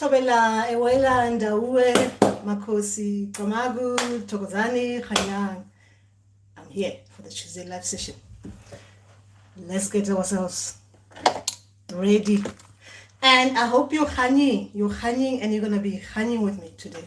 Thobela, Ewela, Ndauwe, Makosi, Kamagu, Tokozani, Khanyang. I'm here for the Tuesday live session. Let's get ourselves ready. And I hope you're hanging. You're hanging and you're going to be hanging with me today.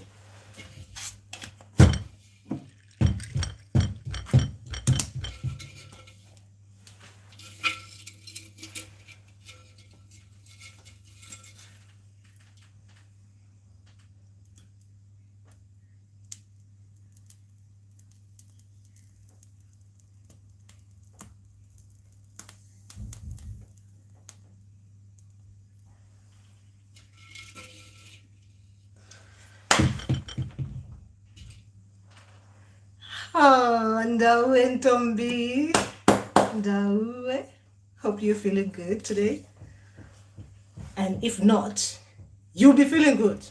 Oh, Ndauwe Ntombi. Ndauwe. Hope you're feeling good today. And if not, you'll be feeling good.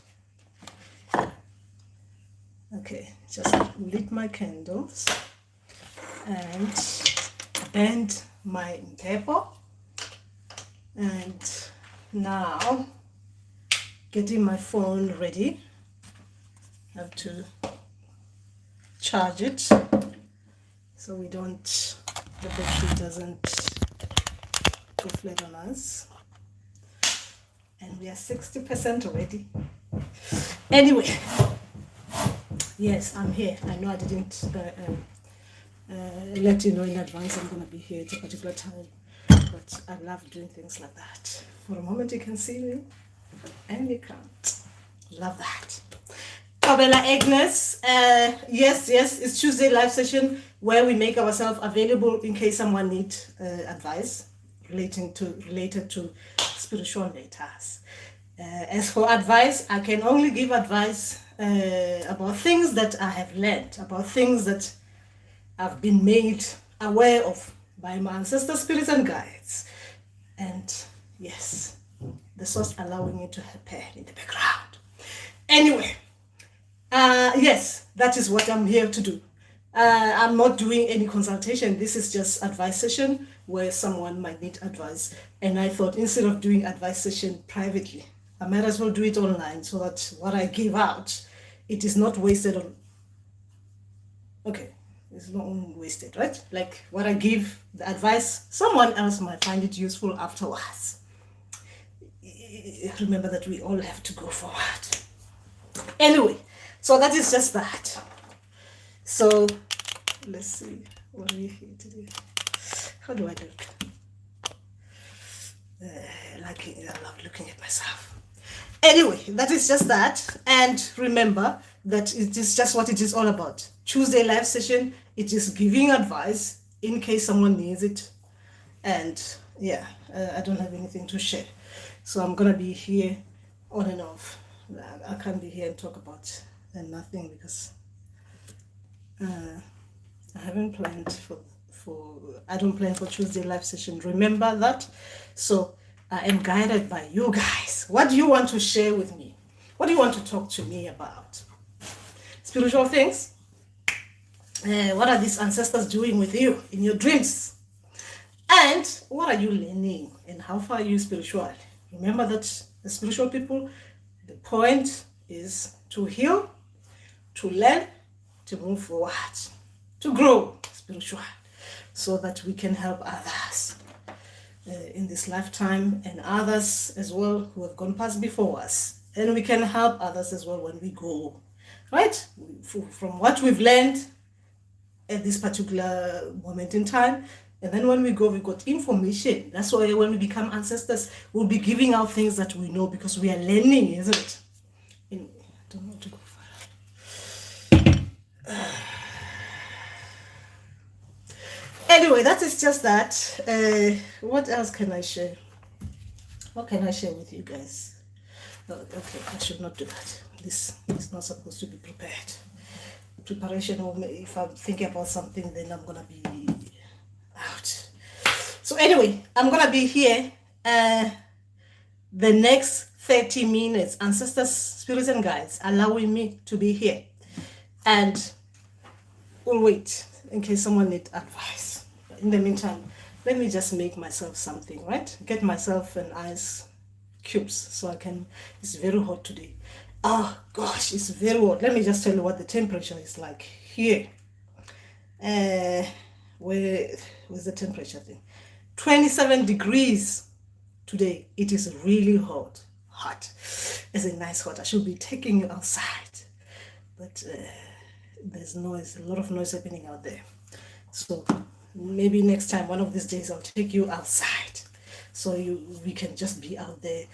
Okay, just lit my candles and bend my paper. And now getting my phone ready. I have to charge it so the battery doesn't go flat on us. And we are 60% already. Anyway, yes, I'm here. I know I didn't let you know in advance I'm going to be here at a particular time, but I love doing things like that. For a moment you can see me and you can't. Love that. Thobela Agnes, yes, it's Tuesday live session where we make ourselves available in case someone needs advice related to spiritual matters. As for advice, I can only give advice about things that I have learned, about things that I've been made aware of by my ancestor spirits and guides. And yes, the source allowing it to happen in the background. Anyway, yes, that is what I'm here to do. I'm not doing any consultation. This is just advice session where someone might need advice. And I thought instead of doing advice session privately, I might as well do it online so that what I give out, it is not wasted on. Okay, it's not wasted, right? Like what I give, the advice, someone else might find it useful afterwards. Remember that we all have to go forward. Anyway, so that is just that. So let's see, what are we here today? How do I look? I love looking at myself. Anyway, that is just that. And remember that it is just what it is all about. Tuesday live session, it is giving advice in case someone needs it. And yeah, I don't have anything to share. So I'm going to be here on and off. I can't be here and talk about nothing because I haven't planned I don't plan for Tuesday live session. Remember that. So I am guided by you guys. What do you want to share with me? What do you want to talk to me about? Spiritual things? What are these ancestors doing with you in your dreams? And what are you learning and how far are you spiritual? Remember that the spiritual people, the point is to heal, to learn, to move forward, to grow spiritual, so that we can help others in this lifetime and others as well who have gone past before us. And we can help others as well when we go, right? From what we've learned at this particular moment in time. And then when we go, we got information. That's why when we become ancestors, we'll be giving out things that we know because we are learning, isn't it? Anyway, I don't want to go further. Anyway, that is just that. What else can I share? What can I share with you guys? Oh, okay, I should not do that. This is not supposed to be prepared. Preparation, or if I'm thinking about something, then I'm going to be out. So anyway, I'm going to be here the next 30 minutes. Ancestors, spirits and guides allowing me to be here. And we'll wait in case someone needs advice. But in the meantime, let me just make myself something, right? Get myself an ice cubes so I can. It's very hot today. Oh gosh, it's very hot. Let me just tell you what the temperature is like here. Where's the temperature thing? 27 degrees today. It is really hot. It's a nice hot. I should be taking you outside, but there's noise, a lot of noise happening out there. So maybe next time, one of these days, I'll take you outside so we can just be out there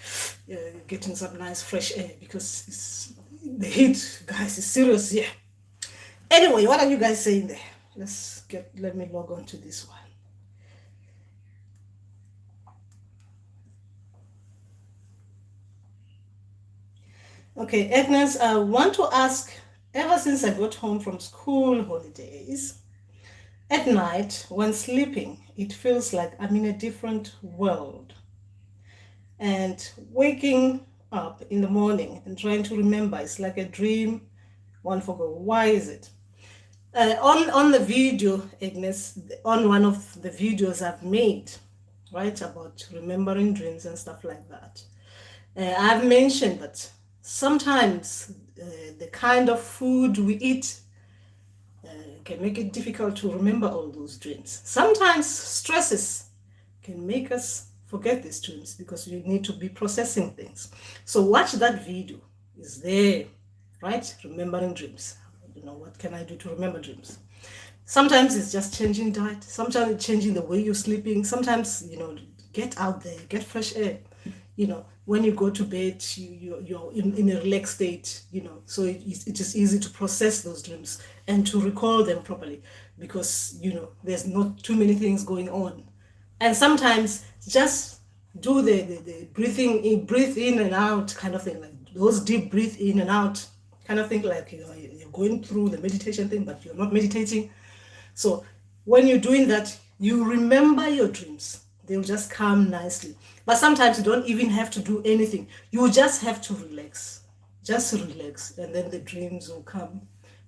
getting some nice fresh air, because the heat, guys, is serious here. Anyway, what are you guys saying there? Let me log on to this one. Okay, Agnes, I want to ask, ever since I got home from school holidays, at night when sleeping, it feels like I'm in a different world. And waking up in the morning and trying to remember, it's like a dream, one forgot. Why is it? On the video, Agnes, on one of the videos I've made, right, about remembering dreams and stuff like that, I've mentioned that sometimes the kind of food we eat can make it difficult to remember all those dreams. Sometimes stresses can make us forget these dreams because you need to be processing things. So watch that video. It's there, right? Remembering dreams. What can I do to remember dreams? Sometimes it's just changing diet. Sometimes it's changing the way you're sleeping. Sometimes, get out there, get fresh air. When you go to bed, you're in a relaxed state, so it is easy to process those dreams and to recall them properly because, there's not too many things going on. And sometimes just do the breathe in and out kind of thing, like those deep breathe in and out kind of thing, like you're going through the meditation thing, but you're not meditating. So when you're doing that, you remember your dreams. They'll just come nicely. But sometimes you don't even have to do anything. You just have to relax. Just relax. And then the dreams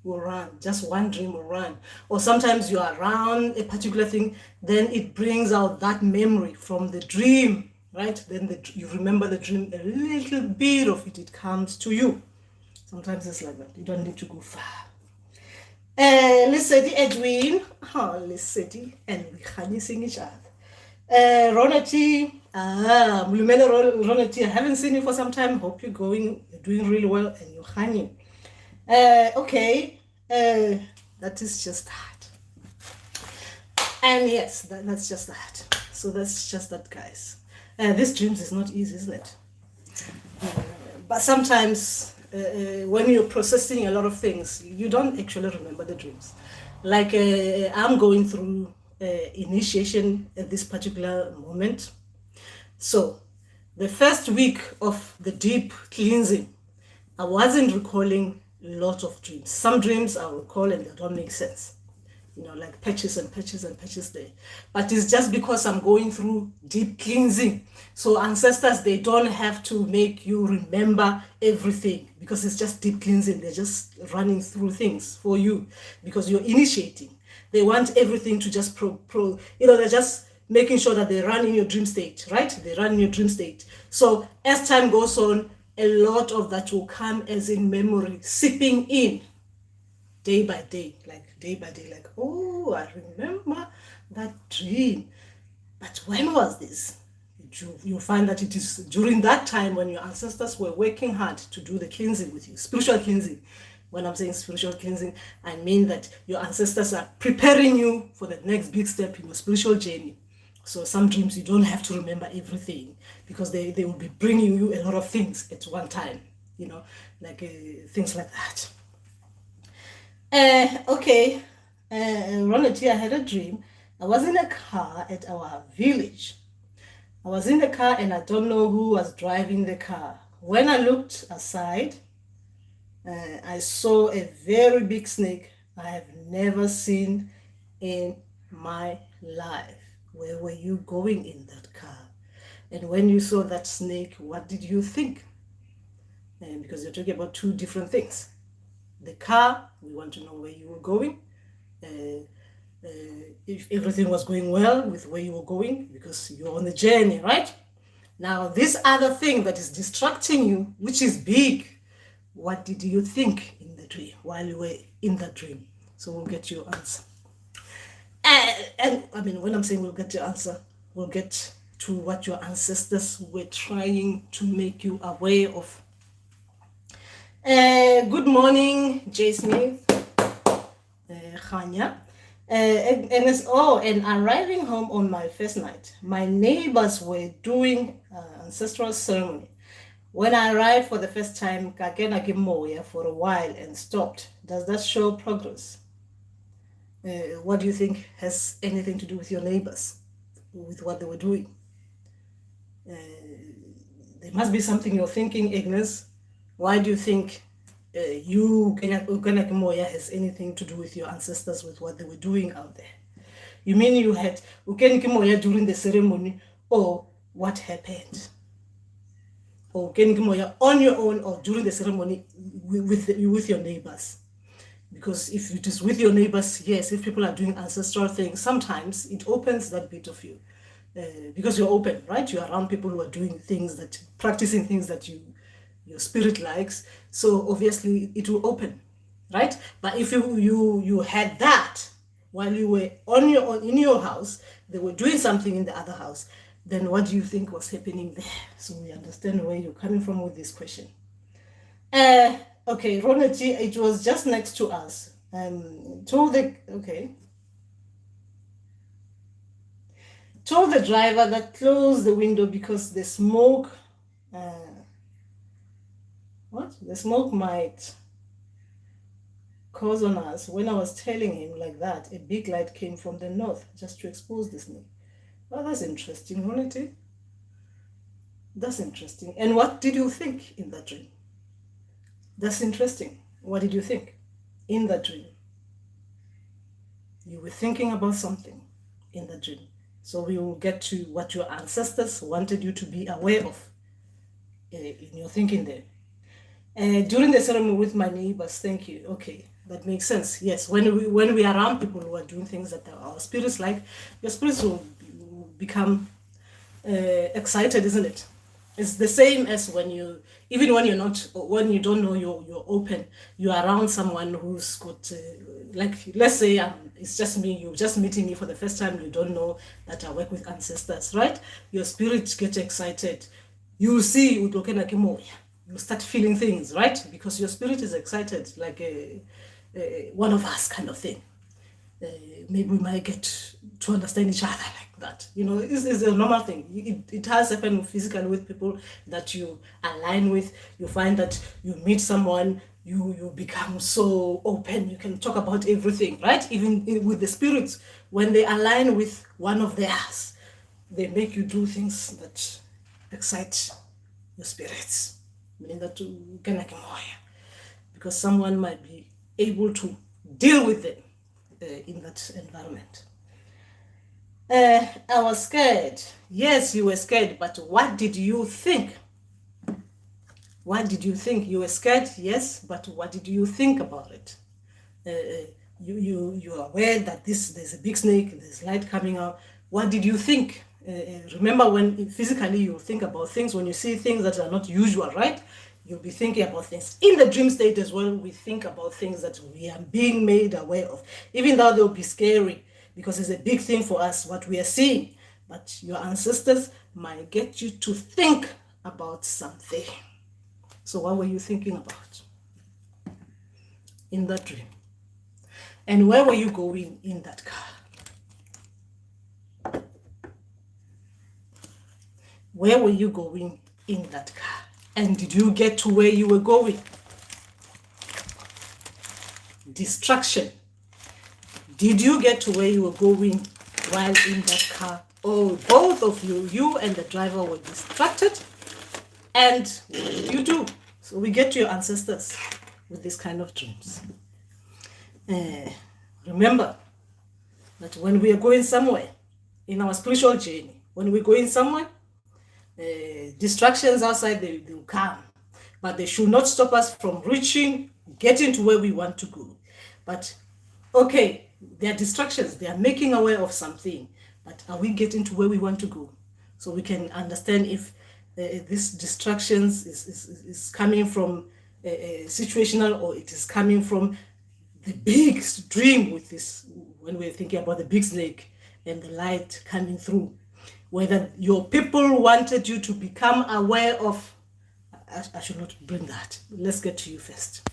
will run. Just one dream will run. Or sometimes you are around a particular thing, then it brings out that memory from the dream, right? Then you remember the dream, a little bit of it comes to you. Sometimes it's like that. You don't need to go far. Lesedi Edwin. Lesedi. And we sing each other. Ronati, Ronati, I haven't seen you for some time. Hope you're doing really well, and you're honey. Okay, that is just that. And yes, that's just that. So that's just that, guys. This dreams is not easy, isn't it? But sometimes when you're processing a lot of things, you don't actually remember the dreams. Like I'm going through initiation at this particular moment. So the first week of the deep cleansing, I wasn't recalling lots of dreams. Some dreams I recall and they don't make sense, like patches and patches and patches there. But it's just because I'm going through deep cleansing. So ancestors, they don't have to make you remember everything because it's just deep cleansing. They're just running through things for you because you're initiating. They want everything to just they're just making sure that they run in your dream state, right? They run in your dream state. So as time goes on, a lot of that will come as in memory, seeping in day by day, like, oh, I remember that dream. But when was this? You'll find that it is during that time when your ancestors were working hard to do the cleansing with you, spiritual cleansing. When I'm saying spiritual cleansing, I mean that your ancestors are preparing you for the next big step in your spiritual journey. So some dreams you don't have to remember everything because they will be bringing you a lot of things at one time, like things like that. Okay, Ronati, I had a dream. I was in a car at our village. I was in the car and I don't know who was driving the car. When I looked aside, I saw a very big snake I have never seen in my life. Where were you going in that car? And when you saw that snake, what did you think? Because you're talking about two different things. The car, we want to know where you were going. If everything was going well with where you were going, because you're on the journey, right? Now, this other thing that is distracting you, which is big, what did you think in the dream while you were in the dream? So we'll get your answer. And I mean, when I'm saying we'll get your answer, we'll get to what your ancestors were trying to make you aware of. Good morning, Jay Smith, Khanya. And arriving home on my first night, my neighbors were doing ancestral ceremony. When I arrived for the first time, Kakena Gimoya for a while and stopped. Does that show progress? What do you think has anything to do with your neighbors, with what they were doing? There must be something you're thinking, Ignis. Why do you think Ukena Kimoya has anything to do with your ancestors, with what they were doing out there? You mean you had Ukena Kimoya during the ceremony, or what happened? Or Ukena Kimoya on your own, or during the ceremony with your neighbors? Because if it is with your neighbors, yes, if people are doing ancestral things, sometimes it opens that bit of you. Because you're open, right? You're around people who are doing things practicing things that your spirit likes. So obviously it will open, right? But if you had that while you were on your own in your house, they were doing something in the other house, then what do you think was happening there? So we understand where you're coming from with this question. Okay, Ronati, it was just next to us. Told the driver that close the window because the smoke, the smoke might cause on us. When I was telling him like that, a big light came from the north just to expose the snake. Well, that's interesting, Ronati. That's interesting. And what did you think in that dream? That's interesting. What did you think in that dream? You were thinking about something in the dream. So we will get to what your ancestors wanted you to be aware of in your thinking there. During the ceremony with my neighbors, thank you. Okay, that makes sense. Yes, when we are around people who are doing things that our spirits like, your spirits will become excited, isn't it? It's the same as when you don't know you're open, you're around someone who's got, like, let's say it's just me, you're just meeting me for the first time, you don't know that I work with ancestors, right? Your spirit gets excited. You see, you start feeling things, right? Because your spirit is excited, like one of us kind of thing. Maybe we might get to understand each other like that. It's a normal thing. It has happened physically with people that you align with. You find that you meet someone, you become so open, you can talk about everything, right? Even with the spirits, when they align with one of theirs, they make you do things that excite your spirits. Meaning that you can because someone might be able to deal with them in that environment. I was scared. Yes, you were scared, but what did you think? What did you think? You were scared, yes, but what did you think about it? You are aware that there's a big snake, there's light coming out. What did you think? Remember, when physically you think about things, when you see things that are not usual, right? You'll be thinking about things. In the dream state as well, we think about things that we are being made aware of, even though they'll be scary, because it's a big thing for us, what we are seeing. But your ancestors might get you to think about something. So what were you thinking about in that dream? And where were you going in that car? Where were you going in that car? And did you get to where you were going? Distraction. Did you get to where you were going while in that car? Oh, both of you and the driver were distracted. And what did you do? So we get to your ancestors with this kind of dreams. Remember that when we are going somewhere in our spiritual journey, when we're going somewhere, distractions outside, they will come, but they should not stop us from getting to where we want to go. But okay, they are distractions, they are making aware of something, but are we getting to where we want to go? So we can understand if These distractions is coming from situational, or it is coming from the big dream with this, when we're thinking about the big snake and the light coming through. Whether your people wanted you to become aware of, I should not bring that. Let's get to you first.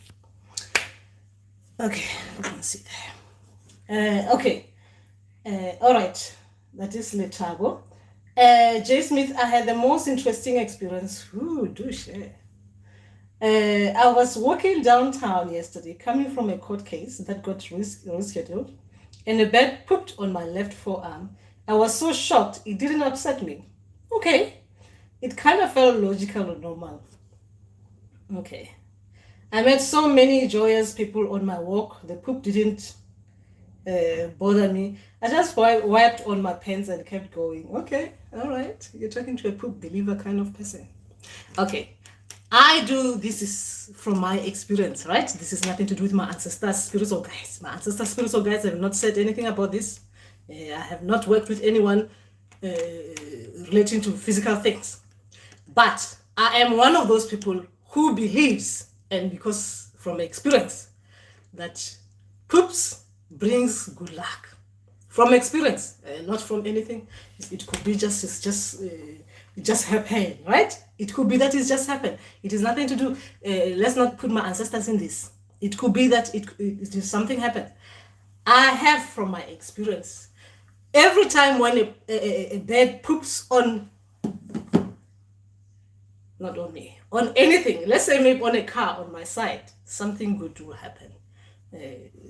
Okay, you can see there. Okay, all right, that is Letabo. J. Smith, I had the most interesting experience. Ooh, do share. I was walking downtown yesterday, coming from a court case that got rescheduled, and a bird pooped on my left forearm. I was so shocked, it didn't upset me. Okay, it kind of felt logical or normal. Okay. I met so many joyous people on my walk. The poop didn't bother me. I just wiped on my pants and kept going. Okay, all right. You're talking to a poop believer kind of person. Okay. This is from my experience, right? This is nothing to do with my ancestors' spiritual guides. My ancestors' spiritual guides have not said anything about this. I have not worked with anyone relating to physical things. But I am one of those people who believes, and because from experience, that poops brings good luck. From experience, not from anything. It could be it just happened, right? It could be that it's just happened. It is nothing to do. Let's not put my ancestors in this. It could be that it is something happened. I have from my experience. Every time when a bird poops on, not on me, on anything, let's say maybe on a car on my side, something good will happen.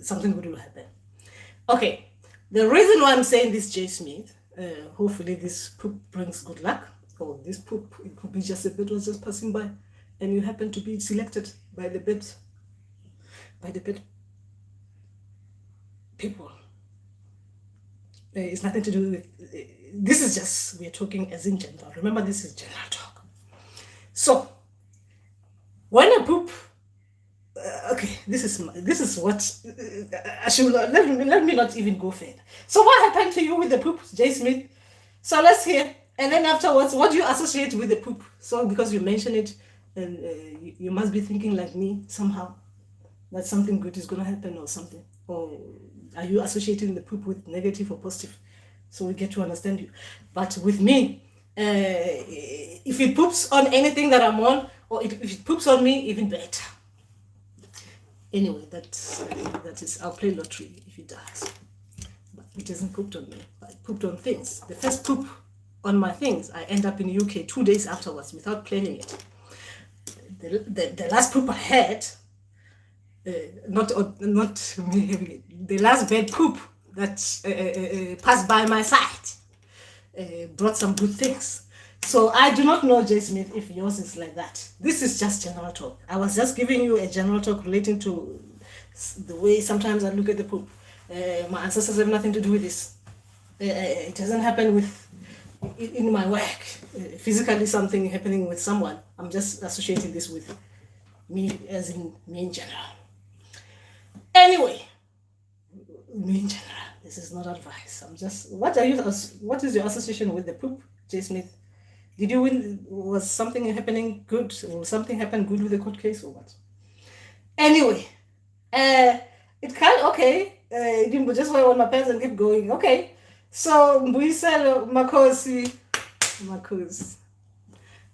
Something good will happen. Okay, the reason why I'm saying this, J. Smith, hopefully this poop brings good luck, or this poop, it could be just a bird was just passing by, and you happen to be selected by the bird people. It's nothing to do with, this is just, we're talking as in general. Remember, this is general talk. So, when a poop, okay, this is what I should let me not even go further. So, what happened to you with the poop, J. Smith? So let's hear, and then afterwards, what do you associate with the poop? So, because you mentioned it, and you must be thinking like me somehow that something good is going to happen or something, or are you associating the poop with negative or positive? So we get to understand you. But with me, if it poops on anything that I'm on, or if it poops on me, even better. Anyway, that is, I'll play lottery if it does. But it hasn't pooped on me. But it pooped on things. The first poop on my things, I end up in the UK 2 days afterwards without planning it. The last poop I had, not me having it, the last bad poop that passed by my side brought some good things. So I do not know, J. Smith, if yours is like that. This is just general talk. I was just giving you a general talk relating to the way sometimes I look at the poop. My ancestors have nothing to do with this. It doesn't happen with in my work. Physically, something happening with someone. I'm just associating this with me, as in me in general. Anyway, me in general. This is not advice. I'm just. What is your association with the poop, J. Smith? Did you win? Was something happening good? Or something happened good with the court case or what? Anyway, it can't. Okay, just went on my pants and keep going. Okay, so we said Makosi.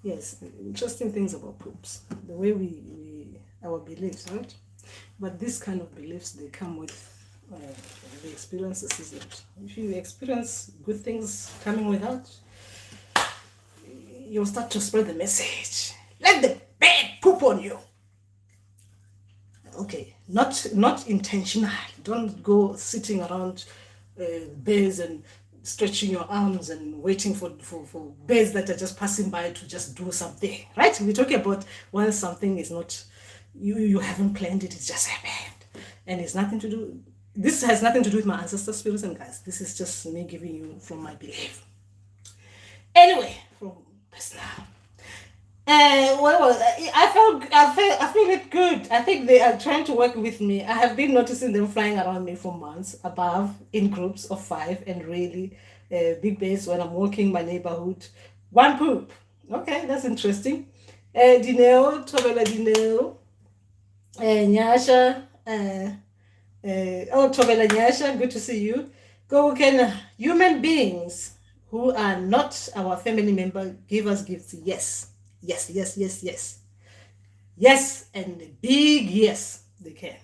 Yes, interesting things about poops. The way we our beliefs, right? But this kind of beliefs, they come with the experiences, isn't it? If you experience good things coming without, you'll start to spread the message. Let the bed poop on you. Okay, not intentional. Don't go sitting around beds and stretching your arms and waiting for birds that are just passing by to just do something, right? We're talking about when something is not, you haven't planned it, it just happened. And it's nothing to do, this has nothing to do with my ancestor spirits and guys. This is just me giving you from my belief. Anyway, from personal. I feel it good. I think they are trying to work with me. I have been noticing them flying around me for months, above, in groups of 5, and really big base when I'm walking my neighborhood. One poop. Okay, that's interesting. Dineo, Tobela Dineo, Nyasha, oh, Tobela Nyasha, good to see you. Go, can human beings who are not our family member give us gifts? Yes, yes, yes, yes, yes. Yes, and a big yes, they can.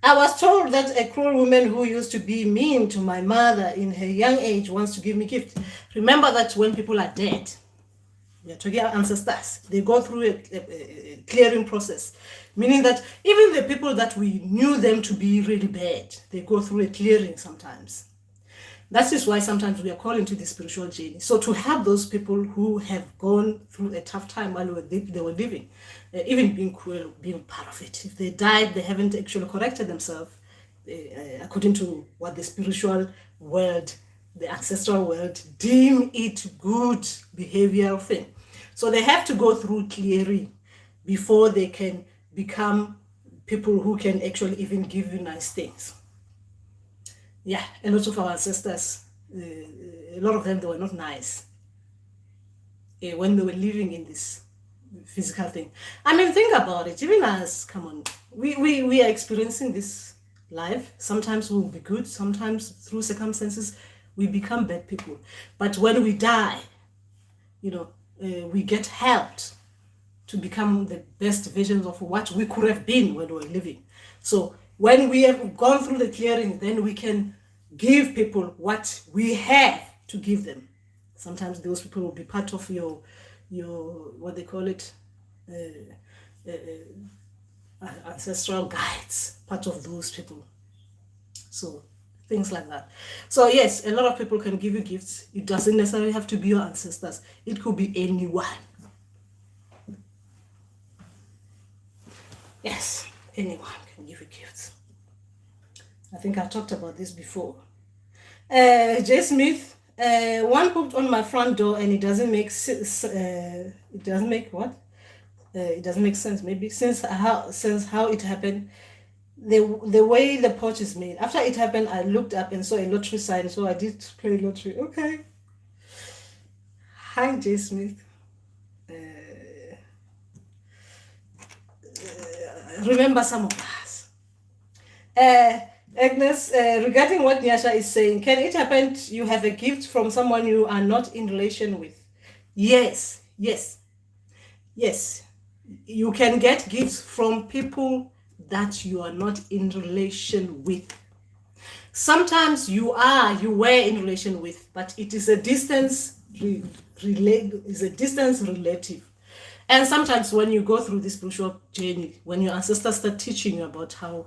I was told that a cruel woman who used to be mean to my mother in her young age wants to give me gifts. Remember that when people are dead, we are talking about ancestors, they go through a clearing process, meaning that even the people that we knew them to be really bad, they go through a clearing sometimes. That is why sometimes we are called into the spiritual journey. So to help those people who have gone through a tough time while they were living, even being cruel, being part of it. If they died, they haven't actually corrected themselves according to what the spiritual world, the ancestral world, deem it good behavioral thing. So they have to go through clearing before they can become people who can actually even give you nice things. Yeah, a lot of our ancestors, a lot of them, they were not nice when they were living in this physical thing. I mean, think about it. Even us, come on, we are experiencing this life. Sometimes we'll be good. Sometimes through circumstances, we become bad people. But when we die, you know, we get helped to become the best versions of what we could have been when we were living. So when we have gone through the clearing, then we can give people what we have to give them. Sometimes those people will be part of your what they call it, ancestral guides, part of those people. So things like that. So yes, a lot of people can give you gifts. It doesn't necessarily have to be your ancestors. It could be anyone. Yes, anyone can give you gifts. I think I talked about this before. J. Smith, one put on my front door and it doesn't make sense. It doesn't make what? It doesn't make sense. Maybe since how it happened, the way the porch is made. After it happened, I looked up and saw a lottery sign, so I did play lottery. Okay. Hi, J. Smith. Remember some of us. Agnes, regarding what Nyasha is saying, can it happen you have a gift from someone you are not in relation with? Yes, yes, yes. You can get gifts from people that you are not in relation with. Sometimes you were in relation with, but it is a distance relative. And sometimes when you go through this spiritual journey, when your ancestors start teaching you about how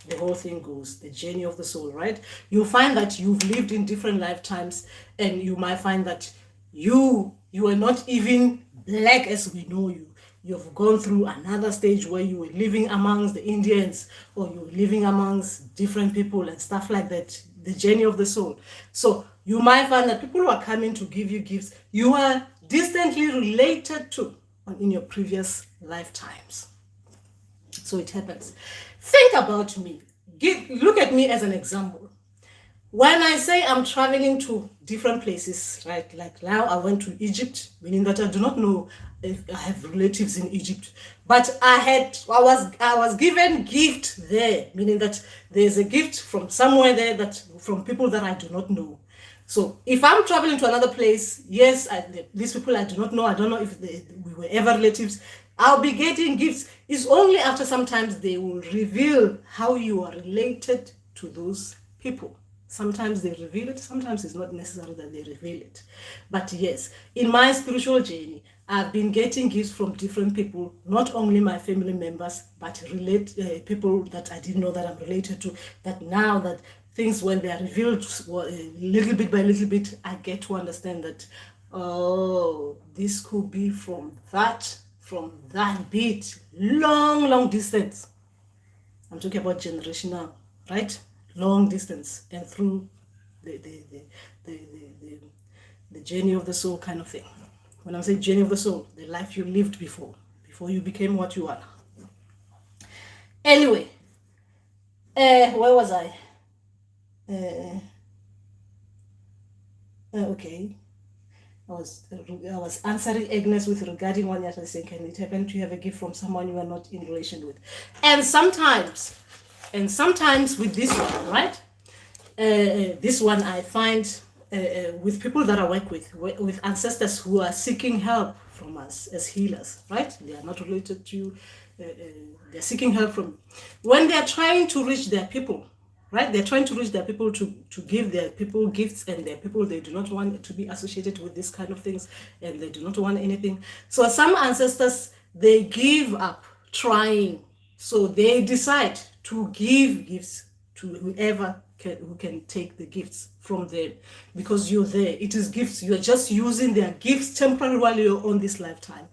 the whole thing goes, the journey of the soul, right? You'll find that you've lived in different lifetimes, and you might find that you are not even black as we know you. You've gone through another stage where you were living amongst the Indians, or you were living amongst different people and stuff like that. The journey of the soul. So you might find that people who are coming to give you gifts, you are distantly related to in your previous lifetimes. So it happens. Think about me. Look at me as an example. When I say I'm traveling to different places, right? Like now I went to Egypt, meaning that I do not know if I have relatives in Egypt. But I was given gift there, meaning that there's a gift from somewhere there, that from people that I do not know. So if I'm traveling to another place, yes, these people I do not know, I don't know if we were ever relatives, I'll be getting gifts. It's only after sometimes they will reveal how you are related to those people. Sometimes they reveal it, sometimes it's not necessary that they reveal it. But yes, in my spiritual journey, I've been getting gifts from different people, not only my family members, but people that I didn't know that I'm related to, that now that things, when they are revealed little bit by little bit, I get to understand that, oh, this could be from that bit, long distance. I'm talking about generational, right? Long distance, and through the journey of the soul kind of thing. When I say journey of the soul, the life you lived before you became what you are now. Anyway, where was I? Okay. I was answering Agnes with regarding one yesterday, saying, can it happen to have a gift from someone you are not in relation with? And sometimes with this one, right? This one I find with people that I work with ancestors who are seeking help from us as healers, right? They are not related to you. They're seeking help from when they're trying to reach their people, right? They're trying to reach their people to give their people gifts, and their people, they do not want to be associated with this kind of things, and they do not want anything. So some ancestors, they give up trying. So they decide to give gifts to whoever who can take the gifts from them, because you're there. It is gifts. You're just using their gifts temporarily while you're on this lifetime.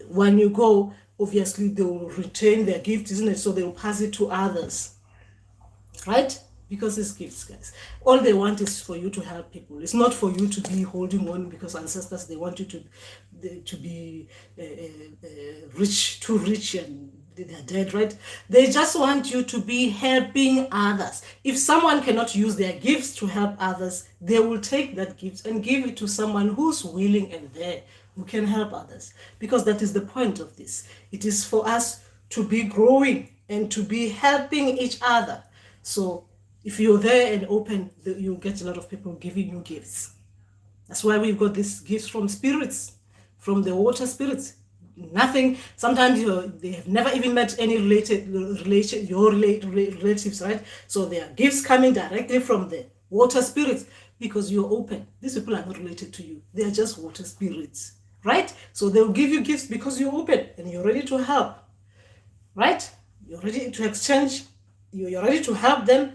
When you go, obviously they will retain their gift, isn't it? So they will pass it to others, right? Because it's gifts, guys. All they want is for you to help people. It's not for you to be holding on, because ancestors, they want you to be rich, too rich, and they're dead, right? They just want you to be helping others. If someone cannot use their gifts to help others, they will take that gift and give it to someone who's willing and there, who can help others. Because that is the point of this. It is for us to be growing and to be helping each other. So if you're there and open, you'll get a lot of people giving you gifts. That's why we've got these gifts from spirits, from the water spirits. Nothing. Sometimes they have never even met any relatives, right? So there are gifts coming directly from the water spirits, because you're open. These people are not related to you. They are just water spirits, right? So they'll give you gifts because you're open and you're ready to help, right? You're ready to exchange. You're ready to help them,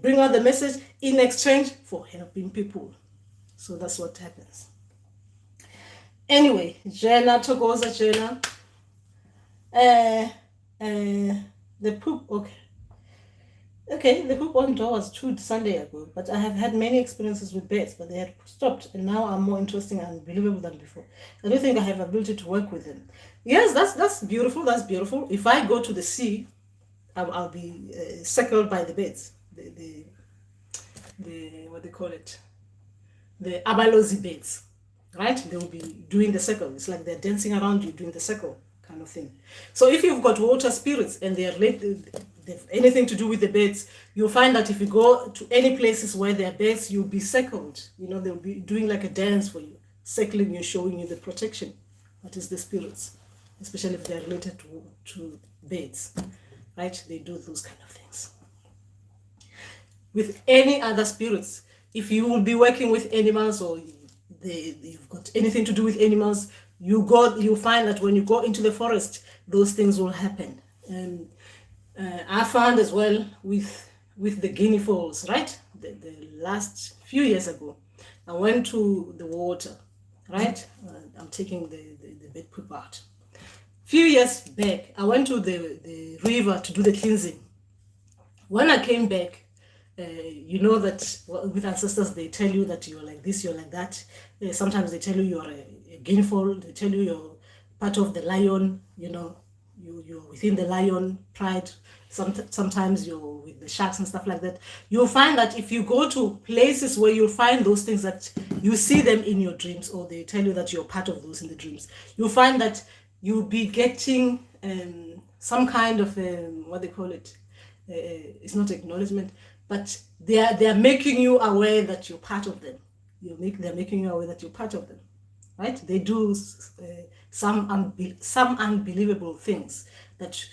bring out the message in exchange for helping people. So that's what happens. Anyway, Jenna, Togoza Jenna. The poop, okay, the poop on door was chewed Sunday ago, but I have had many experiences with beds, but they had stopped, and now I'm more interesting and believable than before. I don't think I have ability to work with them. Yes, that's beautiful. That's beautiful. If I go to the sea, I'll be circled by the beds. The what they call it, the abalozi beds, right? They will be doing the circle. It's like they're dancing around you doing the circle kind of thing. So if you've got water spirits and they have anything to do with the beds, you'll find that if you go to any places where there are beds, you'll be circled. They'll be doing like a dance for you, circling you, showing you the protection. That is the spirits, especially if they're related to beds, right? They do those kind of things. With any other spirits, if you will be working with animals, or you've got anything to do with animals, you'll find that when you go into the forest, those things will happen. And I found as well with the guinea fowls, right? The last few years ago, I went to the water, right? I'm taking the bed poop out. Few years back, I went to the river to do the cleansing. When I came back, that with ancestors, they tell you that you're like this, you're like that. Sometimes they tell you you're a guinea fowl. They tell you you're part of the lion. You're within the lion pride. Sometimes you're with the sharks and stuff like that. You'll find that if you go to places where you'll find those things, that you see them in your dreams, or they tell you that you're part of those in the dreams, you'll find that you'll be getting some kind of what they call it. It's not acknowledgement, but they are making you aware that you're part of them. They're making you aware that you're part of them, right? They do some unbelievable things that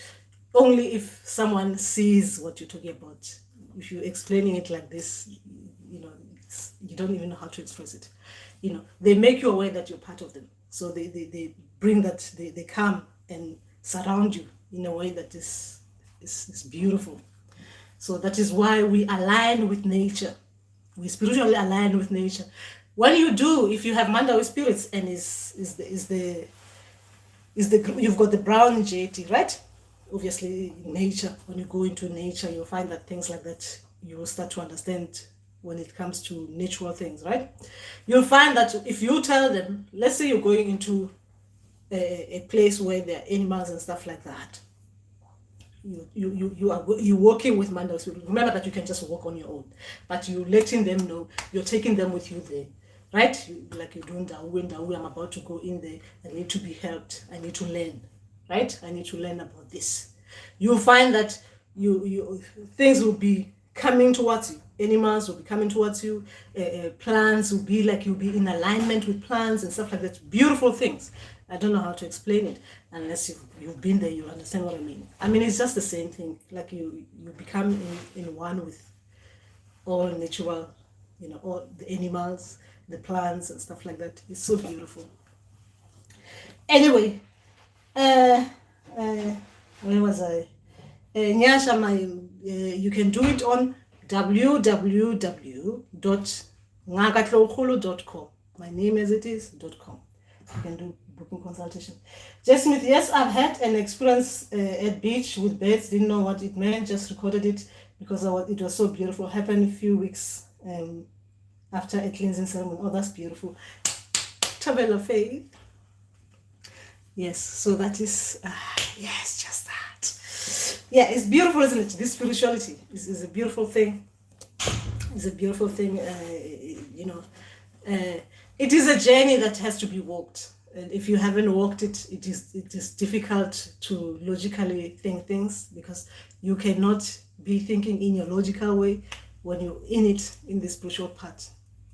only if someone sees what you're talking about. If you're explaining it like this, you don't even know how to express it. They make you aware that you're part of them. So they bring that, they come and surround you in a way that is beautiful. So that is why we align with nature. We spiritually align with nature. When you do, if you have Mandawi spirits and you've got the brown deity, right? Obviously, in nature, when you go into nature, you'll find that things like that, you will start to understand when it comes to natural things, right? You'll find that if you tell them, let's say you're going into a place where there are animals and stuff like that, you're working with Mandawi. Remember that you can just walk on your own, but you're letting them know, you're taking them with you there. right? Like you're doing Dawu, I'm about to go in there. I need to be helped. I need to learn, right? I need to learn about this. You'll find that you things will be coming towards you. Animals will be coming towards you. Plants will be like you'll be in alignment with plants and stuff like that. Beautiful things. I don't know how to explain it unless you've been there. You understand what I mean. I mean, it's just the same thing. Like you become in one with all natural, all the animals, the plants and stuff like that. It's so beautiful. Anyway, where was I? Nyasha, you can do it on www.ngakatlokgolo.com. My name as it is .com. You can do booking consultation. Jess Smith, yes, I've had an experience at beach with birds. Didn't know what it meant. Just recorded it because it was so beautiful. Happened a few weeks after a cleansing ceremony. Oh, that's beautiful. Tabella Faith. Yes, so that is yes, just that. Yeah, it's beautiful, isn't it? This spirituality is a beautiful thing. It's a beautiful thing. It is a journey that has to be walked. And if you haven't walked it, it is difficult to logically think things, because you cannot be thinking in your logical way when you're in the spiritual part.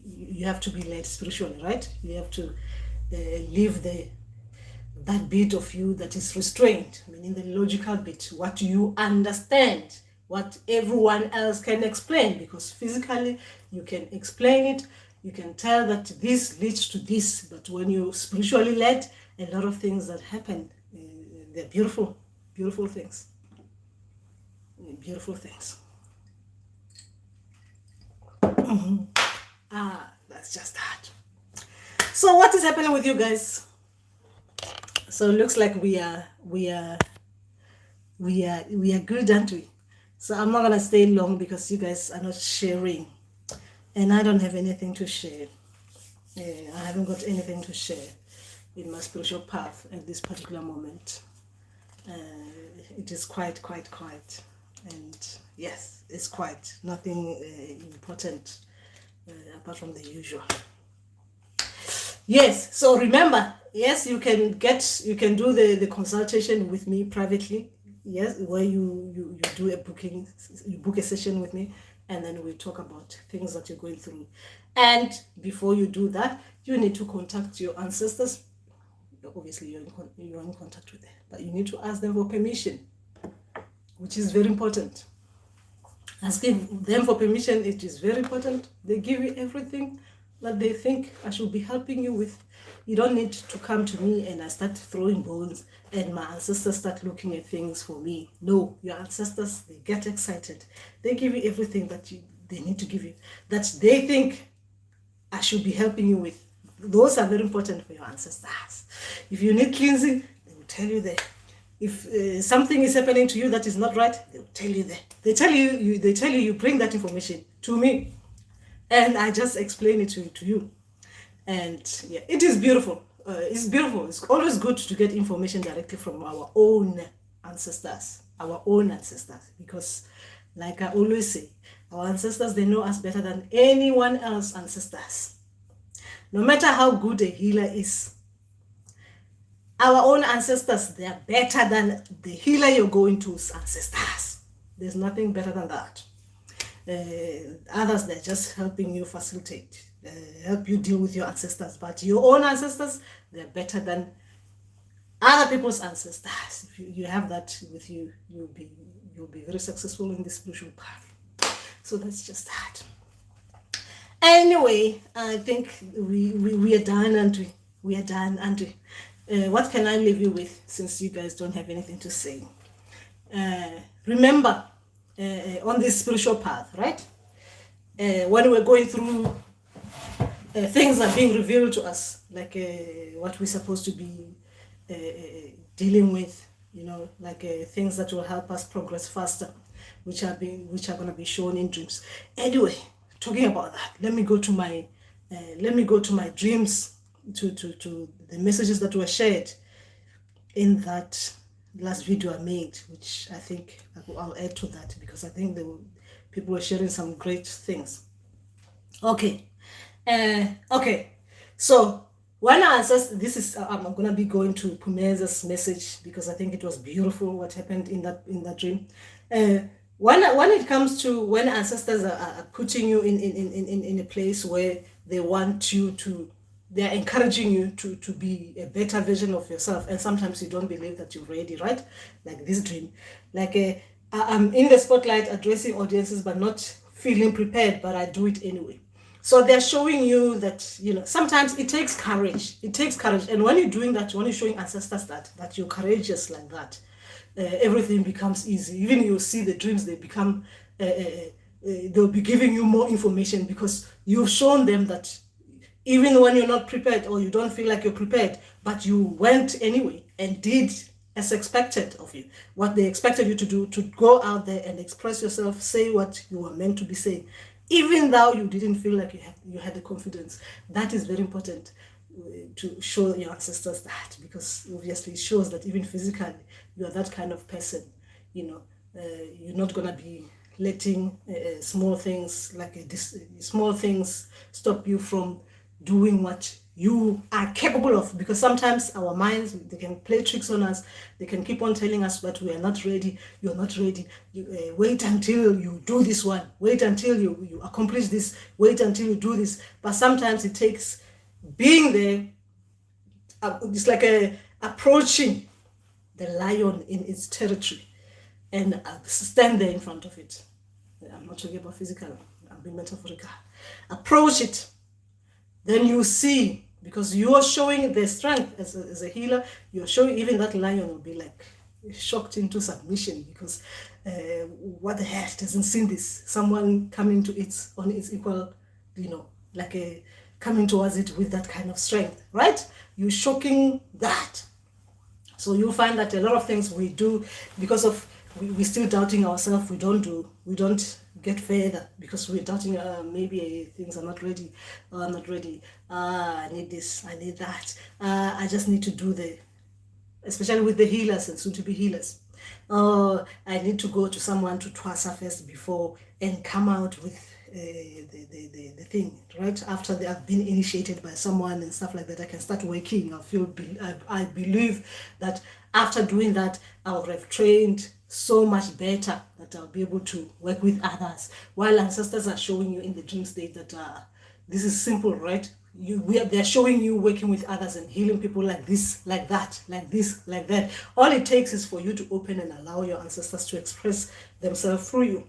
You have to be led spiritually, right? You have to live that bit of you that is restrained, meaning the logical bit, what you understand, what everyone else can explain, because physically you can explain it, you can tell that this leads to this, but when you're spiritually led, a lot of things that happen, they're beautiful, beautiful things. Beautiful things. That's just that. So what is happening with you guys? So it looks like we are good, aren't we? So I'm not gonna stay long because you guys are not sharing, and I don't have anything to share. I haven't got anything to share in my spiritual path at this particular moment. It is quite quiet, and yes, it's quite nothing important apart from the usual. Yes, so remember, yes, you can do the consultation with me privately. Yes, where you do a booking, you book a session with me, and then we talk about things that you're going through. And before you do that, you need to contact your ancestors. Obviously, you're in contact with them, but you need to ask them for permission, which is very important. Asking them for permission, it is very important. They give you everything that they think I should be helping you with. You don't need to come to me and I start throwing bones and my ancestors start looking at things for me. No, your ancestors, they get excited. They give you everything that they need to give you, that they think I should be helping you with. Those are very important for your ancestors. If you need cleansing, they will tell you that. If something is happening to you that is not right, they will tell you that. They tell you bring that information to me, and I just explain it to you. And yeah, it is beautiful. It's beautiful. It's always good to get information directly from our own ancestors, because like I always say, our ancestors, they know us better than anyone else ancestors. No matter how good a healer is, our own ancestors, they are better than the healer you're going to's ancestors. There's nothing better than that. Others, they're just helping you facilitate, help you deal with your ancestors. But your own ancestors, they're better than other people's ancestors. If you have that with you, you'll be very successful in the spiritual path. So that's just that. Anyway, I think we are done, aren't we? We are done, aren't we? What can I leave you with, since you guys don't have anything to say? Remember, on this spiritual path, right? When we're going through things are being revealed to us, like what we're supposed to be dealing with, like things that will help us progress faster, which are going to be shown in dreams. Anyway, talking about that, let me go to my dreams, to the messages that were shared in that last video I made, which I think I'll add to that, because I think people were sharing some great things. Okay. So when our ancestors, this is I'm gonna be going to Pumeza's message because I think it was beautiful what happened in that dream. When it comes to when ancestors are putting you in a place where they want you to, they're encouraging you to be a better version of yourself, and sometimes you don't believe that you're ready, right? Like this dream, like I'm in the spotlight addressing audiences but not feeling prepared, but I do it anyway. So they're showing you that, you know, sometimes it takes courage. It takes courage. And when you're doing that, when you're showing ancestors that you're courageous like that, everything becomes easy. Even you see the dreams, they become, they'll be giving you more information because you've shown them that even when you're not prepared or you don't feel like you're prepared, but you went anyway and did as expected of you, what they expected you to do, to go out there and express yourself, say what you were meant to be saying, even though you didn't feel like you had the confidence. That is very important to show your ancestors that, because obviously it shows that even physically you are that kind of person. You know, you're not gonna be letting small things like small things stop you from doing what you are capable of, because sometimes our minds, they can play tricks on us. They can keep on telling us that we are not ready, you're not ready, wait until you do this one, wait until you accomplish this, wait until you do this. But sometimes it takes being there. It's like approaching the lion in its territory and stand there in front of it. I'm not talking about physical, I'm being metaphorical. Approach it, then you see, because you are showing the strength as a healer, you're showing, even that lion will be like shocked into submission, because what the heck, doesn't see this, someone coming to its on its equal, you know, like a coming towards it with that kind of strength, right? You're shocking that. So you'll find that a lot of things we do, because of we're still doubting ourselves, we don't get further because we're doubting, maybe things are not ready, I'm not ready, I need this, I need that, I just need to do especially with the healers and soon to be healers, I need to go to someone to twasa first before and come out with the thing, right? After they have been initiated by someone and stuff like that, I can start working. I believe that after doing that, I would have trained so much better that I'll be able to work with others. While ancestors are showing you in the dream state that this is simple, right? They're showing you working with others and healing people like this, like that, like this, like that. All it takes is for you to open and allow your ancestors to express themselves through you.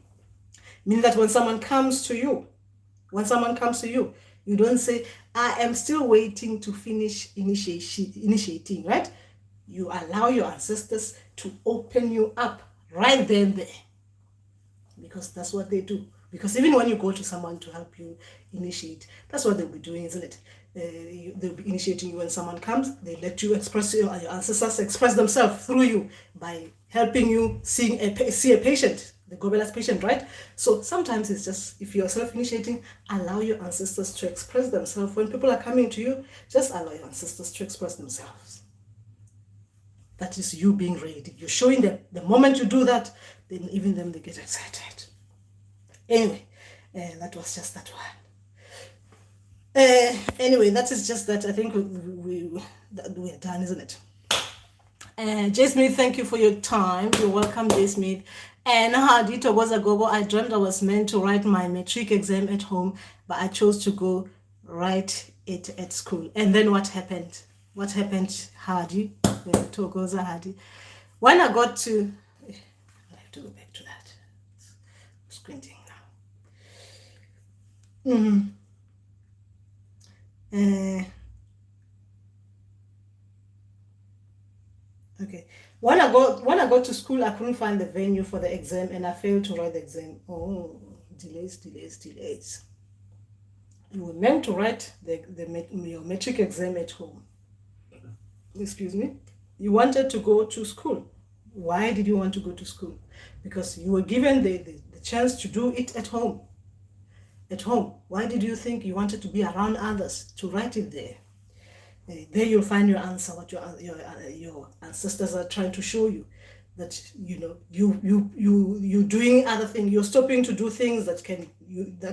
Meaning that when someone comes to you, you don't say, I am still waiting to finish initiating, right? You allow your ancestors to open you up right then and there, because that's what they do. Because even when you go to someone to help you initiate, that's what they'll be doing, isn't it? They'll be initiating you. When someone comes, they let you express, your ancestors express themselves through you by helping you see a patient, the Gobelas patient, right? So sometimes it's just, if you're self-initiating, allow your ancestors to express themselves. When people are coming to you, just allow your ancestors to express themselves. That is you being ready. You're showing them. The moment you do that, then even them, they get excited. Anyway, that was just that one. Anyway, that is just that. I think we're done, isn't it? Jay Smith, thank you for your time. You're welcome, Jay Smith. And Hadito was a gogo. I dreamt I was meant to write my matric exam at home, but I chose to go write it at school. And then what happened? What happened, Hardy? Togoza Hardy. When I got to, I have to go back to that. I'm squinting now. Okay. When I got to school, I couldn't find the venue for the exam, and I failed to write the exam. Oh, delays. You were meant to write your matric exam at home. Excuse me. You wanted to go to school. Why did you want to go to school? Because you were given the chance to do it at home. At home. Why did you think you wanted to be around others to write it there? There you'll find your answer, what your ancestors are trying to show you. That, you know, you doing other things, you're stopping to do things that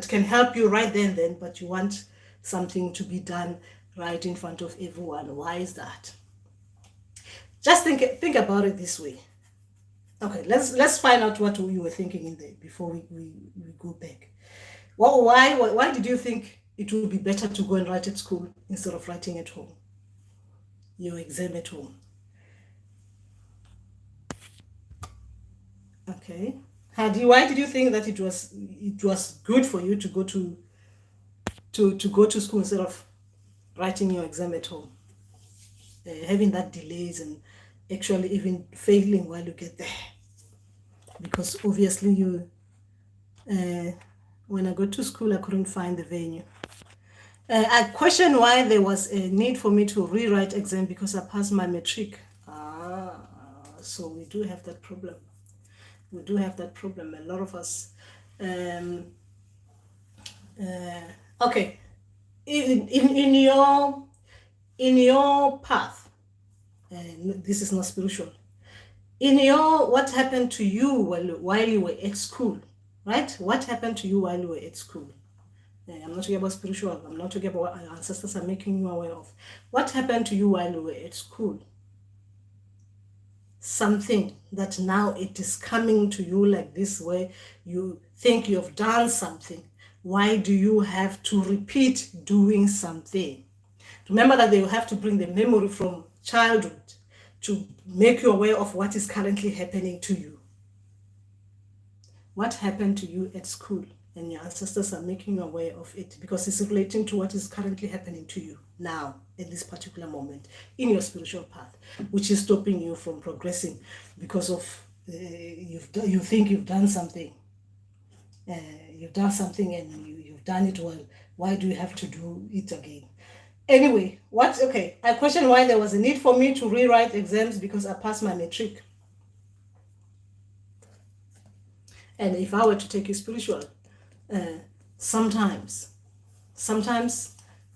can help you right then, but you want something to be done right in front of everyone. Why is that? Just think about it this way. Okay, let's find out what you were thinking in there before we go back. Well, why did you think it would be better to go and write at school instead of writing at home? Your exam at home. Okay. Why did you think that it was good for you to go to school instead of writing your exam at home? Having that delays and actually even failing while you get there. Because obviously when I got to school, I couldn't find the venue. I questioned why there was a need for me to rewrite exam because I passed my matric. So we do have that problem. We do have that problem. A lot of us. Okay. In your path, and this is not spiritual. What happened to you while you were at school, right? What happened to you while you were at school? I'm not talking about spiritual. I'm not talking about what our ancestors are making you aware of. What happened to you while you were at school? Something that now it is coming to you like this, where you think you've done something. Why do you have to repeat doing something? Remember that they will have to bring the memory from childhood to make you aware of what is currently happening to you. What happened to you at school? And your ancestors are making you aware of it because it's relating to what is currently happening to you now, at this particular moment, in your spiritual path, which is stopping you from progressing because of you think you've done something. You've done something and you've done it well. Why do you have to do it again? Anyway, I questioned why there was a need for me to rewrite exams because I passed my matric. And if I were to take you spiritual, sometimes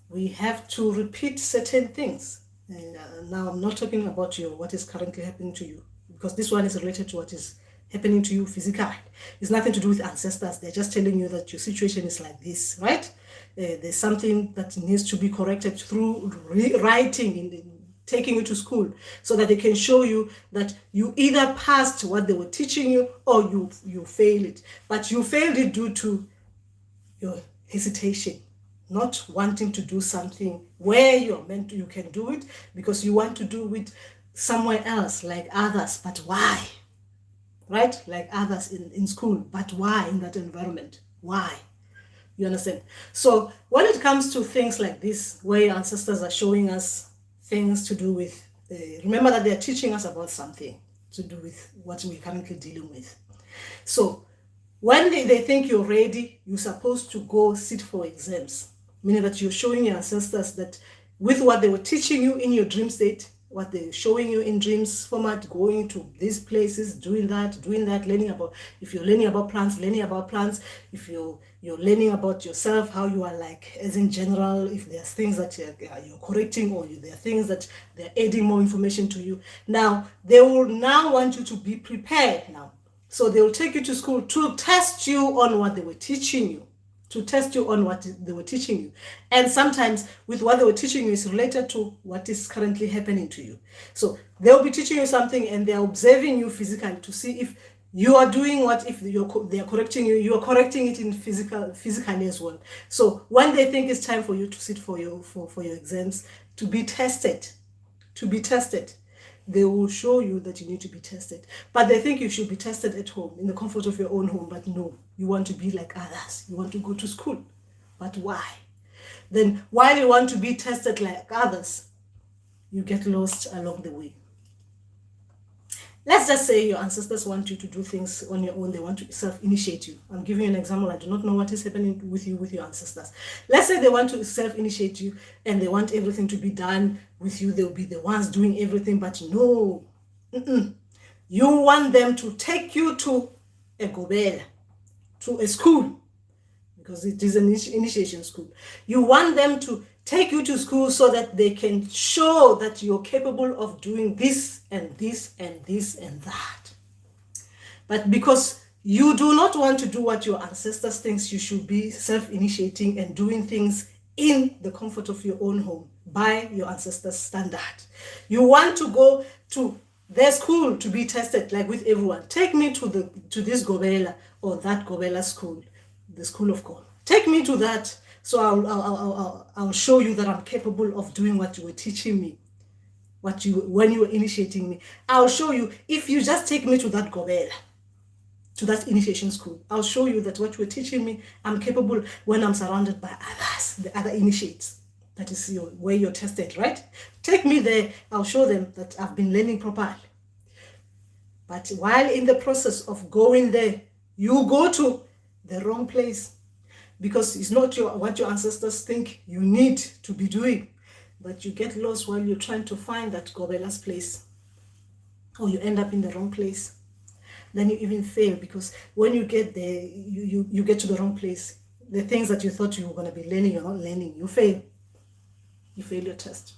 we have to repeat certain things. And now I'm not talking about what is currently happening to you, because this one is related to what is happening to you physically. It's nothing to do with ancestors. They're just telling you that your situation is like this, right? There's something that needs to be corrected through rewriting, taking you to school, so that they can show you that you either passed what they were teaching you or you failed it. But you failed it due to your hesitation, not wanting to do something where you're meant to, you can do it because you want to do it somewhere else like others. But why? Right? Like others in school. But why in that environment? Why? You understand? So when it comes to things like this, where your ancestors are showing us things to do with, remember that they're teaching us about something to do with what we're currently dealing with. So when they think you're ready, you're supposed to go sit for exams, meaning that you're showing your ancestors that with what they were teaching you in your dream state, what they're showing you in dreams format, going to these places, doing that, learning about, if you're learning about plants, if you're learning about yourself, how you are like as in general, if there's things that you're correcting or there are things that they're adding more information to you. Now, they will now want you to be prepared now. So they will take you to school to test you on what they were teaching you. And sometimes with what they were teaching you is related to what is currently happening to you. So they'll be teaching you something and they're observing you physically to see if you are doing what, if they're correcting you, you are correcting it in physically as well. So when they think it's time for you to sit for your exams, to be tested, they will show you that you need to be tested. But they think you should be tested at home, in the comfort of your own home. But no, you want to be like others. You want to go to school. But why? Then while you want to be tested like others, you get lost along the way. Let's just say your ancestors want you to do things on your own. They want to self-initiate you. I'm giving you an example. I do not know what is happening with your ancestors. Let's say they want to self-initiate you and they want everything to be done with you. They'll be the ones doing everything, but no. You want them to take you to a gobela, to a school, because it is an initiation school. You want them to take you to school so that they can show that you're capable of doing this and this and this and that. But because you do not want to do what your ancestors think you should be self-initiating and doing things in the comfort of your own home, by your ancestors' standard. You want to go to their school to be tested like with everyone. Take me to this Gobela or that Gobela school, the School of God. Take me to that, so I'll show you that I'm capable of doing what you were teaching me, when you were initiating me. I'll show you. If you just take me to that Gobela, to that initiation school, I'll show you that what you were teaching me, I'm capable when I'm surrounded by others, the other initiates. That is where you're tested, right? Take me there, I'll show them that I've been learning properly. But while in the process of going there, you go to the wrong place, because it's not what your ancestors think you need to be doing, but you get lost while you're trying to find that Gobela's place, or you end up in the wrong place. Then you even fail, because when you get there, you get to the wrong place. The things that you thought you were going to be learning, you're not learning. You fail. You fail your test.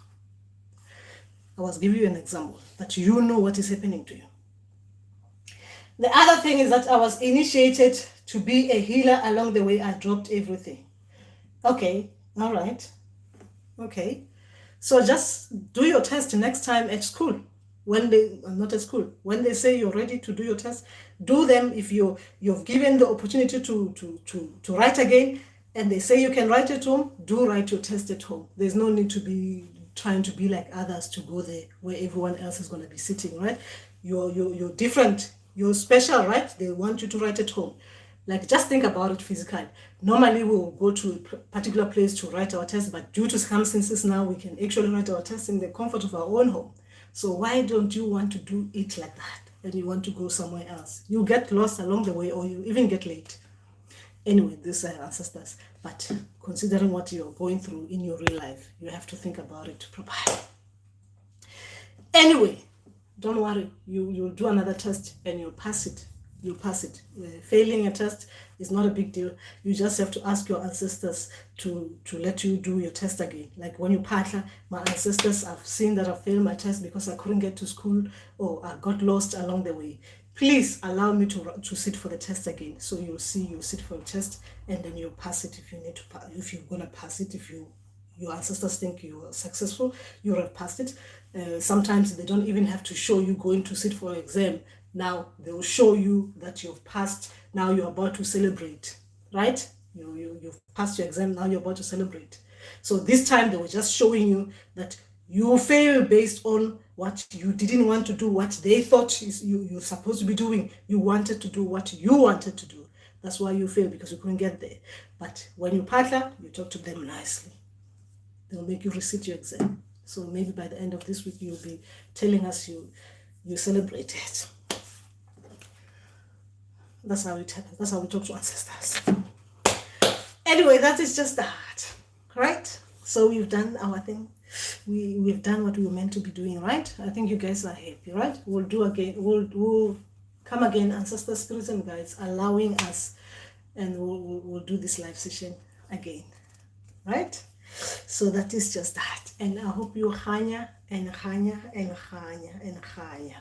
I was giving you an example that you know what is happening to you. The other thing is that I was initiated to be a healer. Along the way, I dropped everything. Okay, all right. Okay, so just do your test next time at school. When not at school, when they say you're ready to do your test, do them. If you've given the opportunity to write again, and they say you can write at home, do write your test at home. There's no need to be trying to be like others, to go there where everyone else is going to be sitting, right? You're different, you're special, right? They want you to write at home. Like, just think about it physically. Normally we'll go to a particular place to write our test, but due to circumstances now, we can actually write our test in the comfort of our own home. So why don't you want to do it like that, and you want to go somewhere else? You get lost along the way, or you even get late. Anyway, these are ancestors. But considering what you're going through in your real life, you have to think about it properly. Anyway, don't worry. You'll do another test and you'll pass it. You'll pass it. Failing a test is not a big deal. You just have to ask your ancestors to let you do your test again. Like when you partner, my ancestors, I've seen that I failed my test because I couldn't get to school, or I got lost along the way. Please allow me to sit for the test again. So you'll sit for the test, and then you'll pass it if you need to. If you're gonna pass it, if your ancestors think you are successful, you have passed it. Sometimes they don't even have to show you going to sit for an exam. Now they will show you that you've passed. Now you're about to celebrate, right? You've passed your exam. Now you're about to celebrate. So this time they were just showing you that you fail based on what you didn't want to do, what they thought you're supposed to be doing. You wanted to do what you wanted to do. That's why you fail, because you couldn't get there. But when you partner, you talk to them nicely. They'll make you resit your exam. So maybe by the end of this week, you'll be telling us you celebrated. That's how it happens. That's how we talk to ancestors. Anyway, that is just that, right? So we've done our thing. We've done what we were meant to be doing, right? I think you guys are happy, right? We'll do again. We'll come again, ancestors, spirits, and guides, allowing us, and we'll do this live session again, right? So that is just that. And I hope you hanya and hanya and hanya and hanya.